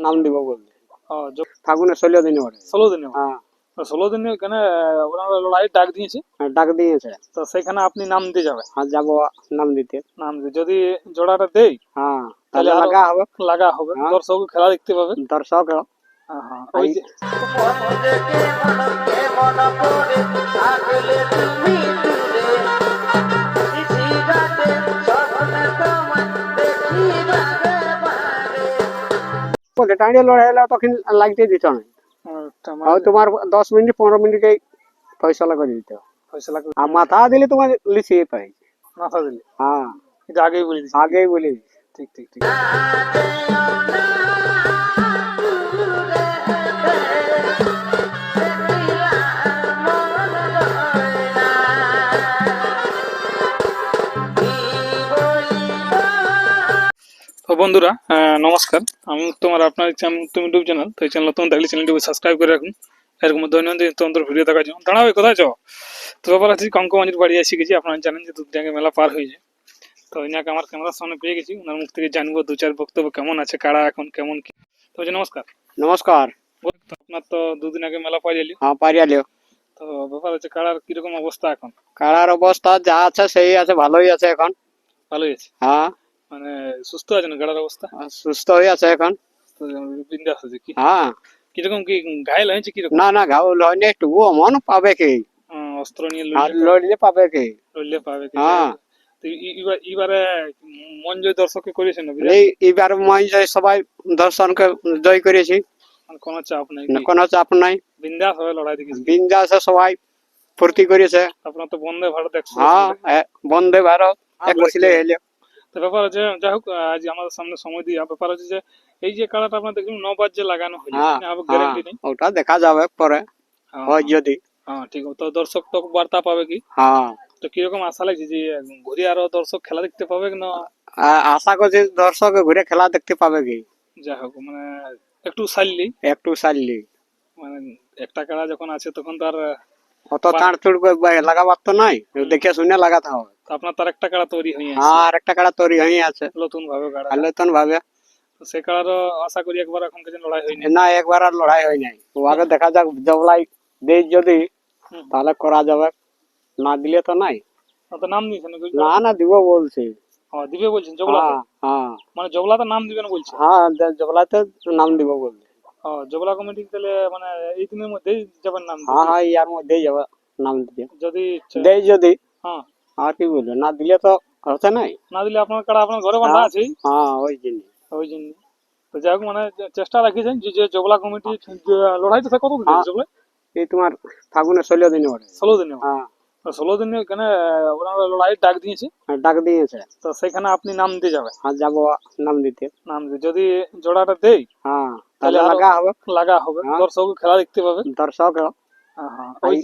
নাম দিব বলছে। ফাগুনের 16 দিনে ওঠে। 16 দিনে? হ্যাঁ 16 দিনে কেন ওনারা লড়াই ডাক দিয়েছে? ডাক দিয়েছে। তো সেখানে আপনি নাম দিতে যাবেন? আর যাবো নাম দিতে। নাম দিতে যদি জোড়াটা দেই হ্যাঁ তাহলে লাগা হবে, দর্শক খেলা দেখতে পাবে। দর্শক ওই যে টাইনে লড়াই হলে তখন লাগতে দিত না, তোমার 10 মিনিট 15 মিনিটে ফয়সালা করে দিত। আর মাথা দিলে তোমার লিখিয়ে পাই। মাথা দিলে? হ্যাঁ এটা আগেই বলে দিছি। আগেই বলে দিছি। ঠিক ঠিক ঠিক। তো বন্ধুরা নমস্কার, আমি তোমার আপনার মুক্তম ইউটিউব চ্যানেল। তো এই চ্যানেল নতুন থাকলে চ্যানেলটি সাবস্ক্রাইব করে রাখুন এরকম দৈনন্দিন তন্ত্র ভিডিও দেখার জন্য। দাঁড়াবে কোথায় যাও? তো ব্যাপার আছে কঙ্কমাঞ্জির বাড়ি এসে গেছি। আপনারা জানেন যে দুধডাঙ্গা মেলা পার হয়ে যায়। তো ইনাকে আমার ক্যামেরার সামনে পেয়ে গেছি, ওনার মুখ থেকে জানবো 2-4 বক্তব্য কেমন আছে, কাড়া এখন কেমন কি। তো নমস্কার। নমস্কার। আপনার তো দুদিন আগে মেলা পাই এলি? হ্যাঁ পারি আলিও। তো ব্যাপার আছে কাড়ার কিরকম অবস্থা এখন? কাড়ার অবস্থা যা আছে সেই আছে, ভালোই আছে এখন। ভালোই আছে? হ্যাঁ মানে সুস্থ আছে না কাড়ার অবস্থা? সুস্থ হয়ে আছে এখন। বিন্দাস আছে কি? হ্যাঁ। কিরকম কি ঘায়ল হয়েছে কিরকম? না না ঘাউল হয়নি, একটু মন পাবে কি, অস্ত্র নিয়ে লড়লে পাবে কি, লড়লে পাবে কি। হ্যাঁ এবারে মন জয় দর্শককে করেছে না? এইবার মন জয় সবাই দর্শনকে জয় করেছি, কোনো চাপ নাই? কোনো চাপ নাই, বিন্দাস হবে লড়াই দেখেছি। বিন্দাসে সবাই ফুর্তি করেছে। আপনার তো বন্দে ভারত একশো। হ্যাঁ বন্দে ভারত একশিলে এলো। তো ব্যাপার আছে যাই হোক, আজ আমাদের সামনে সময় দিয়ে ব্যাপার আছে যে এই যে কাড়াটা আপনার দেখুন 9 বার যে লাগানো হলো, গ্যারান্টি নেই। ওটা দেখা যাবে পরে হয় যদি। হ্যাঁ ঠিক। তো দর্শক তো বার্তা পাবে কি? হ্যাঁ। তো কিরকম আশা লাগছে যে ঘুরে আরো দর্শক খেলা দেখতে পাবে না? আশা করছি দর্শক ঘুরে খেলা দেখতে পাবে কি। যাই হোক মানে একটু সারলি মানে একটা কাড়া যখন আছে তখন তার অত তাড়াতাড়ি লাগাবার তো নাই, দেখে শুনে লাগাতে হবে। আপনার তার একটা কাড়া তৈরি হয়ে আছে? আর একটা কাড়া তৈরি হয়ে আছে নতুন ভাবে কাড়া। নতুন ভাবে। সে কাড়ারও আশা করি একবার এখন কিছু লড়াই হয়নি না, একবার আর লড়াই হয় নাই। ও আগে দেখা যাক জবলাই দেই যদি তাহলে করা যাবে, না দিলে তো নাই। তো নাম দিয়েছেন? না না দিব বলছি। দিবে বলছেন জবলা? হ্যাঁ মানে জবলাতে নাম দিবেন বলছে? হ্যাঁ জবলাতে নাম দিব বলছে। জবলা কমিটি তাহলে মানে এই দিনের মধ্যেই যাবেন নাম? হ্যাঁ ইয়ার মধ্যেই যাবে নাম দিতে যদি দেই যদি। হ্যাঁ আর কি বলবো, না দিলে তো হচ্ছে নাই। না দিলে আপনার কাড়া আপনার ঘরে বাঁধা আছে? হ্যাঁ ওই জন্য। তো যাই হোক মানে চেষ্টা রাখিছেন যে জবলা কমিটি লড়াই তো কত দিন জবলা? এই তোমার ফাগুনের 16 দিনে ওঠে। 16 দিনে? হ্যাঁ 16 দিনে কেন ওনারা লড়াই ডাক দিয়েছে? ডাক দিয়েছে। তো সেখানে আপনি নাম দিতে যাবেন? আর যাবো নাম দিতে। নাম দিতে যদি জোড়াটা দেই হ্যাঁ তাহলে লাগা হবে, দর্শক খেলা দেখতে পাবে। দর্শক ওই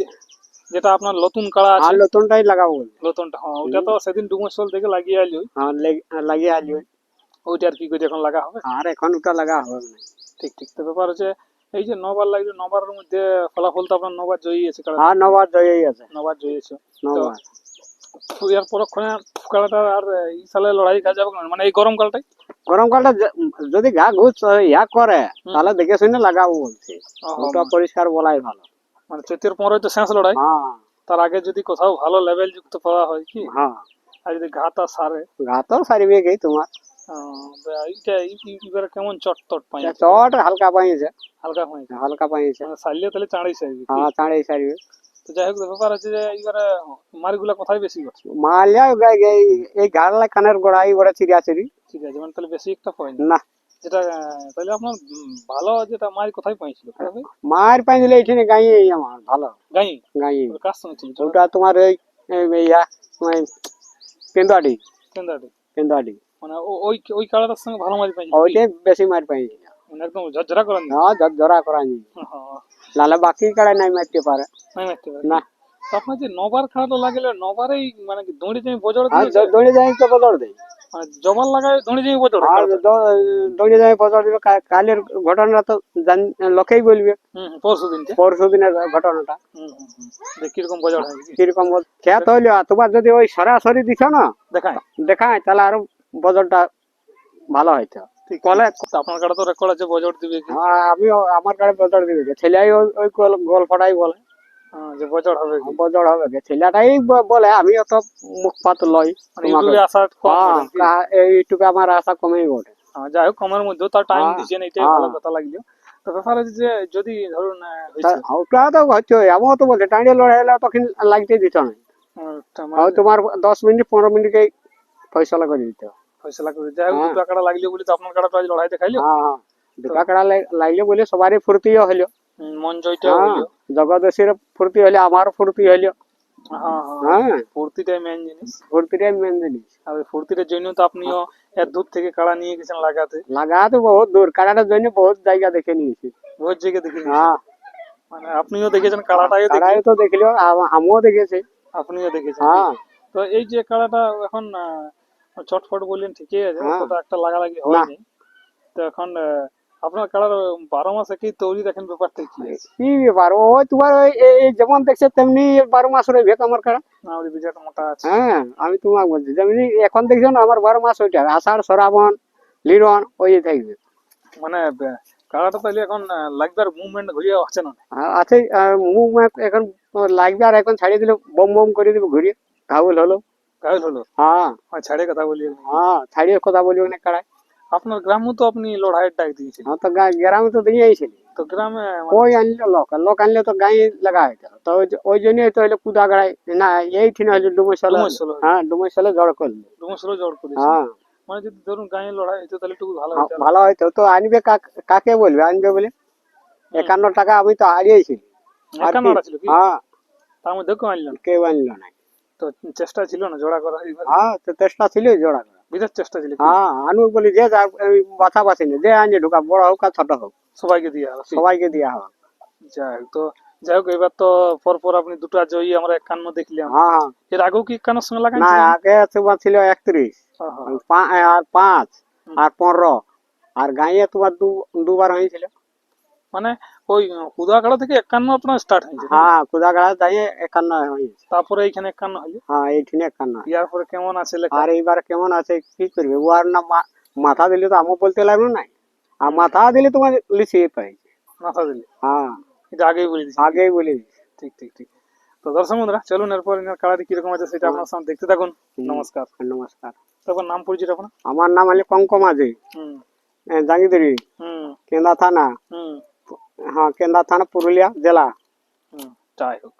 যেটা আপনার নতুন কাড়া আছে নতুনটাই লাগাবো। নতুনটা? হ্যাঁ ওটা তো সেদিন ডুমসল থেকে লাগিয়ে আলি। হ্যাঁ লাগিয়ে আলি। ওইটা আর কি করে এখন লাগা হবে? আর এখন ওটা লাগা হবে না। ঠিক ঠিক। তো ব্যাপার হচ্ছে এই যে 9 বার লাগলো, 9 বারের মধ্যে ফলাফল তো আপনার 9 বার জয়ী আছে কাড়া? হ্যাঁ 9 বার জয়ী আছে। 9 বার জয়ী আছে। 9 বার। এর পরক্ষণে কাড়াটা আর এই সালে লড়াই খেলা যাবে মানে এই গরমকালটা যদি গা ঘুষ করে তাহলে দেখে শুনে লাগাবো বলছি। ওটা পরিষ্কার বলাই ভালো। মানে চৈতের 15 তো শেষ লড়াই। তার আগে যদি কোথাও ভালো লেভেল যুক্ত পাওয়া হয় কি। হ্যাঁ আর যদি ঘাটা সারবে কি তোমার। এইটা কেমন চট পাই? চট হালকা পাইছে। হালকা পাইছে সারলে তাহলে চাঁড়াই সারবে। হ্যাঁ চাঁড়াই সারবে। তো যাই হোক ব্যাপার আছে যে এইবারে মারগুলা কোথায় বেশি করছে? মারলিয়া এই গাড়লা কানের গোড়াই গোড়া চিড়িয়াচিড়ি। ঠিক আছে মানে তাহলে বেশি একটা পাই না। যেটা তাহলে আপনার ভালো যেটা মার কোথায় পাইছিল? মার পাইছিল এইখানে গাই আমার ভালো গাই। কার সঙ্গে ছিল ওটা? তোমার ওই কেন্দাড়ি মানে ওই কালারের সঙ্গে ভালো মার পাইছিল? ওইটাই বেশি মার পাইছিল। মানে একদম ঝরঝরা করা? হ্যাঁ ঝরঝরা করা নাহলে বাকি কাড়াই নাই মারতে পারে না। আপনার যে 9 বার খেলাটা লাগলে 9 বারেই মানে দড়ি যাই বজড় দড়ি যাই তো বদল দেয়। জবান লাগায় দড়ি যাই বজড়? দড়ি যাই বদল দিবে। কালের ঘটনাটা তো লোকেই বলবে। পরশু দিনের ঘটনাটা কিরকম বজড় কিরকম খেয়াত হইল। তোমার যদি ওই সরাসরি দিছ না দেখায় তাহলে আরো বজরটা ভালো হইতো। কলে তো আপনার কাড়া তো রেকর্ড আছে বজর দিবে কি? আমি আমার কাছে বদল দিবে কে ছেলেই ওই গল্পটাই বলে যে বজর হবে কি? বদল হবে কে ছেলেটাই বলে, আমি অত মুখপাত লই মানে ইউটিউবে আসা কম বলেন কি? এইটুকু আমার আশা কমেই বটে। যাই হোক, কমের মধ্যেও তার টাইম হ্যাঁ, দিচ্ছেন, এইটাই হ্যাঁ। ভালো কথা লাগলো। তো ব্যাপার হচ্ছে যে যদি ধরুন হয়েছে ওটা তো হচ্ছে, এমন তো বলছে টাইনে লড়াই হলে তখন লাগতে দিত না। তোমার 10 মিনিট 15 মিনিটে ফয়সলা করে দিতে হবে। ফয়সলা করে, যাই হোক হ্যাঁ। দুটো কাড়া লাগলো বলে তো আপনার কাড়াটা আজ লড়াই দেখাইলো। হ্যাঁ, দুটা কাড়া লাগলো বলে সবারই ফুর্তিও হইলো। মন জয়টাও হইলো। জগদেশের ফুর্তি হইলো, আমারও ফুর্তি হইলো। হ্যাঁ, ফুর্তিটাই মেন জিনিস। ফুর্তিটাই মেন জিনিস। আর ওই ফুর্তিটার জন্য তো আপনিও এত দূর থেকে কাড়া নিয়ে গেছেন লাগাতে। লাগাতে বহুত দূর, কাড়াটার জন্য বহুত জায়গা দেখে নিয়েছি। বহুত জায়গা দেখে নিয়েছেন। হ্যাঁ, মানে আপনিও দেখেছেন, কাড়াটাও কাড়াই দেখেছেন। তো দেখলো, আমিও দেখেছি। আপনিও দেখেছেন। হ্যাঁ, তো এই যে কাড়াটা এখন চটফট বললেন ঠিকই আছে, হ্যাঁ। অতটা একটা লাগালাগি হয়নি। তো এখন আপনার কাড়ার 12 মাস একই তৈরি রাখেন, ব্যাপারটা কি আছে? কি ব্যাপার, ওই তোমার ওই যেমন দেখছে তেমনি 12 মাস রইবে আমার কাড়া। আমাদের বিরাট মোটা আছে। হ্যাঁ, আমি তোমাকে বলছি যেমনি এখন দেখছো না, আমার 12 মাস ওইটা আষাঢ় শ্রাবণ লিরন ওই থাকবে। মানে কাড়াটা তাহলে এখন লাগবার মুভমেন্ট ঘুরিয়ে আছে না? আছে মুখ এখন লাগবে, আর এখন ছাড়িয়ে দিলে বম বম করে দিবে ঘুরিয়ে, ঘাউল হলো। ঘায়ল হলো। হ্যাঁ, ছাড়ে কথা বলি। হ্যাঁ, ছাড়িয়ে কথা বলি অনেক কাড়াই। আপনার গ্রামও তো আপনি লড়াইয়ের ডাক দিয়েছিলেন। হ্যাঁ, তো গ্রামে তো দিয়ে আইছিলি। তো গ্রামে ওই আনলো লোক আনলে তো গাই লাগা হইতো, তো ওই জন্যই তো হইলো কুদা গাড়াই না, এইখানে হইলো ডুমসলে। ডুমসলে। হ্যাঁ, ডুমসলে জড় করলো। ডুমসলে জড় করেছে। হ্যাঁ, মানে যদি ধরুন গায়ে লড়াই হইতো তাহলে একটু ভালো হতো। ভালো হইতো তো। আনবে কাকে বলবে আনবে বলে? 51 টাকা আমি তো হারিয়েছি। আর কি? 51 ছিল কি? হ্যাঁ, তার মধ্যে কেউ আনলো না। কেউ আনলো না। তো চেষ্টা ছিল না জোড়া করা এবার? হ্যাঁ, তো চেষ্টা ছিল জোড়া করা। বিরাট চেষ্টা ছিল। হ্যাঁ, আনু বলি যে বাছা বাছি না, যে আনছে ঢুকা, বড় হোক আর ছোট হোক সবাইকে দিয়ে হবে। সবাইকে দেওয়া হবে। যাই হোক, তো যাই হোক এবার তো পরপর আপনি দুটো জয়ী আমরা 51 দেখলাম। হ্যাঁ, এর আগেও কি 51 সঙ্গে না লাগাইছিলেন? আগে তোমার ছিল 31, আর 5 আর 15, আর গাঁয়ে তোমার দুবার হয়েছিল। মানে ওই কুদাকাড়া থেকে 51 আপনার স্টার্ট হয়েছে। হ্যাঁ, কুদাগাড়া যাইয়ে 51 হয়েছে। তারপরে এইখানে 51 হলো। হ্যাঁ, এইখানে 51। ইয়ার পরে কেমন আছে লেখা? আর এইবার কেমন আছে কি করবে, ও আর না মাথা দিলে তো আমও বলতে লাগলো না, আর মাথা দিলে তোমার লিখিয়ে পাইছে। মাথা দিলে। হ্যাঁ, এটা আগেই বলে দিচ্ছি। আগেই বলে দিছি। ঠিক ঠিক ঠিক। তো দর্শক বন্ধুরা, চলুন এরপর এনার কাড়াটি কিরকম আছে সেটা আপনার সামনে দেখতে থাকুন। নমস্কার। নমস্কার। তারপর নাম পরিচিত আপনার? আমার নাম হলো কঙ্কমাঝি, হুম জাঙ্গিদড়ি, হুম কেন্দা থানা। হুম হ্যাঁ, কেন্দা থানা, পুরুলিয়া জেলা। হুম। যাই হোক।